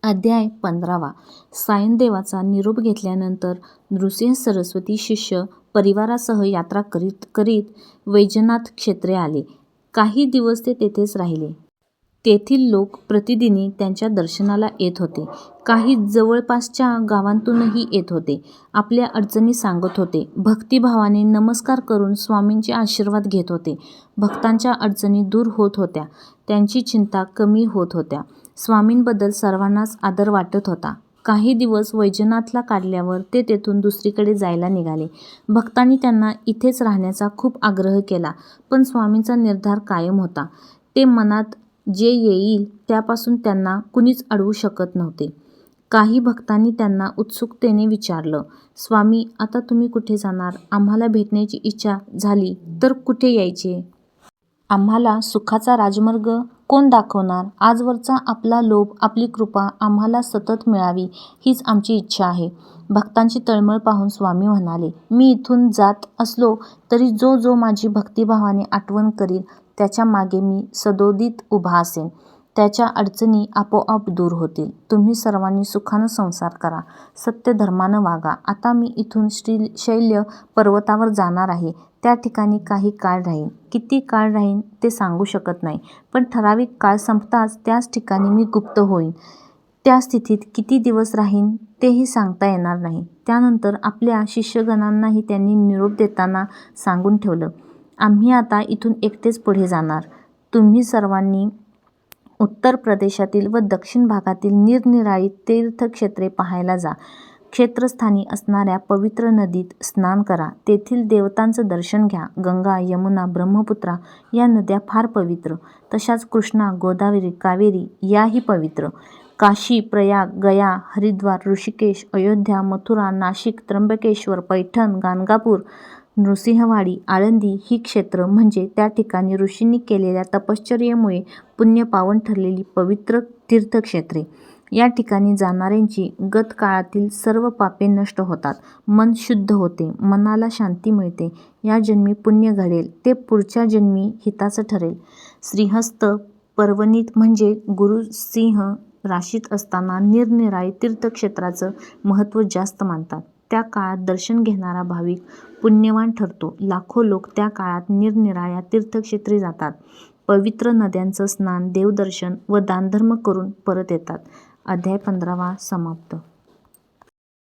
अध्याय 15 सायनदेवाचा निरोप घेतल्यानंतर नृसिंह सरस्वती शिष्य परिवारासह यात्रा करीत करीत वैजनाथ क्षेत्रे आले. काही दिवस ते तेथेच राहिले. तेथील लोक प्रतिदिनी त्यांच्या दर्शनाला येत होते. काही जवळपासच्या गावांतूनही येत होते. आपल्या अडचणी सांगत होते. भक्तिभावाने नमस्कार करून स्वामींचे आशीर्वाद घेत होते. भक्तांच्या अडचणी दूर होत होत्या. त्यांची चिंता कमी होत होत्या. स्वामींबद्दल सर्वांनाच आदर वाटत होता. काही दिवस वैजनाथला काढल्यावर ते तेथून दुसरीकडे जायला निघाले. भक्तांनी त्यांना इथेच राहण्याचा खूप आग्रह केला, पण स्वामींचा निर्धार कायम होता. ते मनात जे येईल त्यापासून त्यांना कुणीच अडवू शकत नव्हते. काही भक्तांनी त्यांना उत्सुकतेने विचारलं, स्वामी, आता तुम्ही कुठे जाणार? आम्हाला भेटण्याची इच्छा झाली तर कुठे यायचे? आम्हाला सुखाचा राजमार्ग कोण दाखवणार? आजवरचा आपला लोभ, आपली कृपा आम्हाला सतत मिळावी हीच आमची इच्छा आहे. भक्तांची तळमळ पाहून स्वामी म्हणाले, मी इथून जात असलो तरी जो जो माझी भक्तिभावाने आठवण करील त्याच्या मागे मी सदोदित उभा असेन. त्याच्या अडचणी आपोआप दूर होतील. तुम्ही सर्वांनी सुखानं संसार करा, सत्यधर्मानं वागा. आता मी इथून श्रीशैल्य पर्वतावर जाणार आहे. त्या ठिकाणी काही काळ राहीन. किती काळ राहीन ते सांगू शकत नाही, पण ठराविक काळ संपताच त्याच ठिकाणी मी गुप्त होईन. त्या स्थितीत किती दिवस राहीन तेही सांगता येणार नाही. त्यानंतर आपल्या शिष्यगणांनाही त्यांनी निरोप देताना सांगून ठेवलं, आम्ही आता इथून एकटेच पुढे जाणार. तुम्ही सर्वांनी उत्तर प्रदेशातील व दक्षिण भागातील निरनिराळी तीर्थक्षेत्रे पाहायला जा. क्षेत्रस्थानी असणाऱ्या पवित्र नदीत स्नान करा. तेथील देवतांचं दर्शन घ्या. गंगा, यमुना, ब्रह्मपुत्रा या नद्या फार पवित्र. तशाच कृष्णा, गोदावरी, कावेरी याही पवित्र. काशी, प्रयाग, गया, हरिद्वार, ऋषिकेश, अयोध्या, मथुरा, नाशिक, त्र्यंबकेश्वर, पैठण, गाणगापूर, नृसिंहवाडी, आळंदी ही क्षेत्र म्हणजे त्या ठिकाणी ऋषींनी केलेल्या तपश्चर्येमुळे पुण्यपावन ठरलेली पवित्र तीर्थक्षेत्रे. या ठिकाणी जाणाऱ्यांची गतकाळातील सर्व पापे नष्ट होतात. मन शुद्ध होते. मनाला शांती मिळते. या जन्मी पुण्य घडेल ते पुढच्या जन्मी हिताचं ठरेल. श्रीहस्त पर्वणीत म्हणजे गुरुसिंह राशीत असताना निरनिराळी तीर्थक्षेत्राचं महत्त्व जास्त मानतात. त्या काळात दर्शन घेणारा भाविक पुण्यवान ठरतो. लाखो लोक त्या काळात निरनिराळ्या तीर्थक्षेत्री जातात. पवित्र नद्यांचं स्नान, देवदर्शन व दानधर्म करून परत येतात. अध्याय 15 समाप्त.